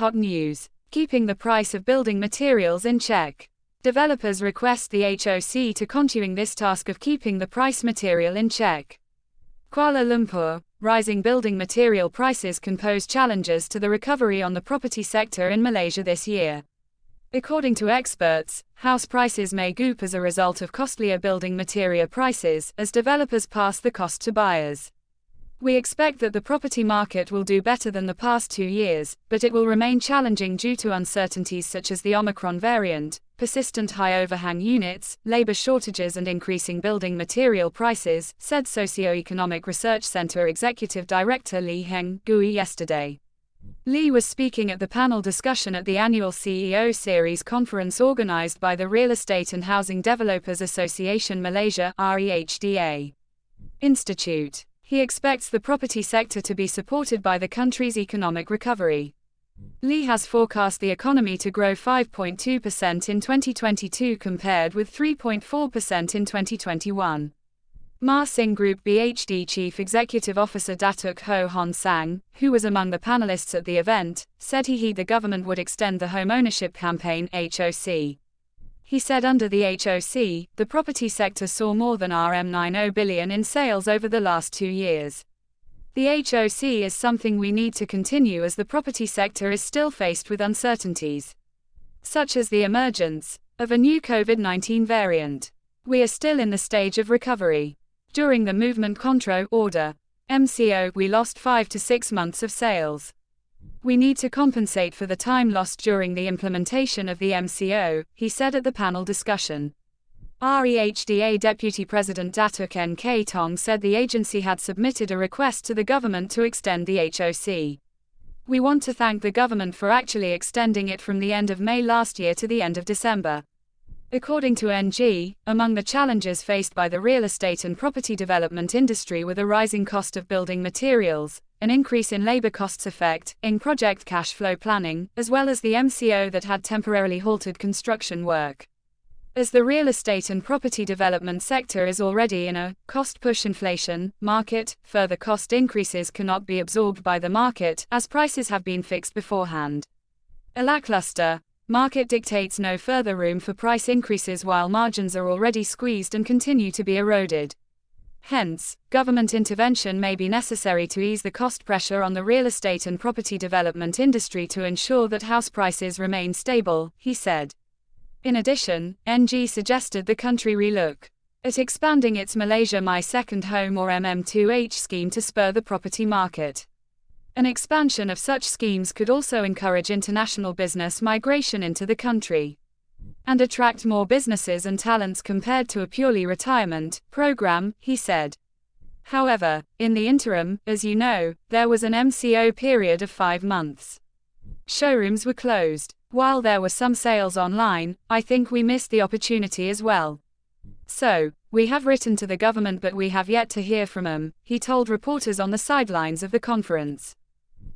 Hot News. Keeping the price of building materials in check. Developers request the HOC to continuing this task of keeping the price material in check. Kuala Lumpur. Rising building material prices can pose challenges to the recovery on the property sector in Malaysia this year. According to experts, house prices may goop as a result of costlier building material prices as developers pass the cost to buyers. We expect that the property market will do better than the past 2 years, but it will remain challenging due to uncertainties such as the Omicron variant, persistent high overhang units, labor shortages and increasing building material prices, said Socioeconomic Research Center Executive Director Lee Heng Gui yesterday. Lee was speaking at the panel discussion at the annual CEO Series conference organized by the Real Estate and Housing Developers Association Malaysia (REHDA) Institute. He expects the property sector to be supported by the country's economic recovery. Lee has forecast the economy to grow 5.2% in 2022 compared with 3.4% in 2021. Ma Sing Group BHD Chief Executive Officer Datuk Ho Hon Sang, who was among the panelists at the event, said the government would extend the Home Ownership Campaign (HOC). He said under the HOC, the property sector saw more than RM90 billion in sales over the last 2 years. The HOC is something we need to continue as the property sector is still faced with uncertainties, such as the emergence of a new COVID-19 variant. We are still in the stage of recovery. During the Movement Control Order (MCO), we lost 5 to 6 months of sales. We need to compensate for the time lost during the implementation of the MCO, he said at the panel discussion. REHDA Deputy President Datuk N.K. Tong said the agency had submitted a request to the government to extend the HOC. We want to thank the government for actually extending it from the end of May last year to the end of December. According to NG, among the challenges faced by the real estate and property development industry were the rising cost of building materials, an increase in labor costs affecting project cash flow planning, as well as the MCO that had temporarily halted construction work. As the real estate and property development sector is already in a cost-push inflation market, further cost increases cannot be absorbed by the market as prices have been fixed beforehand. A lackluster market dictates no further room for price increases while margins are already squeezed and continue to be eroded. Hence, government intervention may be necessary to ease the cost pressure on the real estate and property development industry to ensure that house prices remain stable, he said. In addition, NG suggested the country relook at expanding its Malaysia My Second Home or MM2H scheme to spur the property market. An expansion of such schemes could also encourage international business migration into the country and attract more businesses and talents compared to a purely retirement program, he said. However, in the interim, as you know, there was an MCO period of 5 months. Showrooms were closed. While there were some sales online, I think we missed the opportunity as well. So, we have written to the government but we have yet to hear from them, he told reporters on the sidelines of the conference.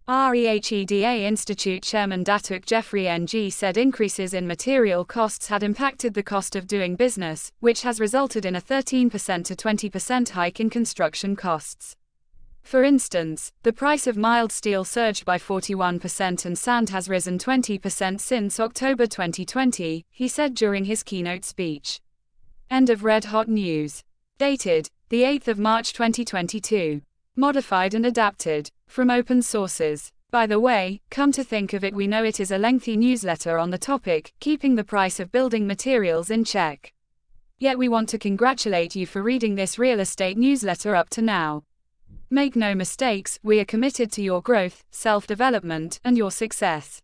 REHDA Institute Chairman Datuk Jeffrey Ng said increases in material costs had impacted the cost of doing business, which has resulted in a 13% to 20% hike in construction costs. For instance, the price of mild steel surged by 41% and sand has risen 20% since October 2020, he said during his keynote speech. End of Red Hot News. Dated, the 8th of March 2022. Modified and adapted from open sources. By the way, come to think of it, we know it is a lengthy newsletter on the topic, keeping the price of building materials in check. Yet we want to congratulate you for reading this real estate newsletter up to now. Make no mistakes, we are committed to your growth, self-development, and your success.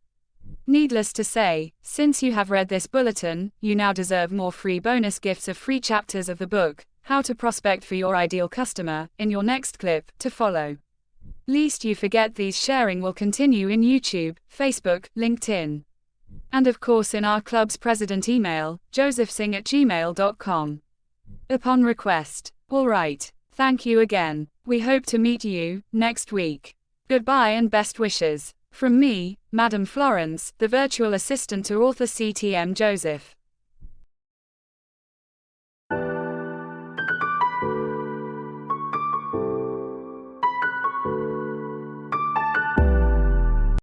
Needless to say, since you have read this bulletin, you now deserve more free bonus gifts of free chapters of the book, How to Prospect for Your Ideal Customer, in your next clip, to follow. Lest you forget, these sharing will continue in YouTube, Facebook, LinkedIn, and of course in our club's president email, josephsing@gmail.com. Upon request. Alright, thank you again. We hope to meet you next week. Goodbye and best wishes. From me, Madam Florence, the virtual assistant to author CTM Joseph.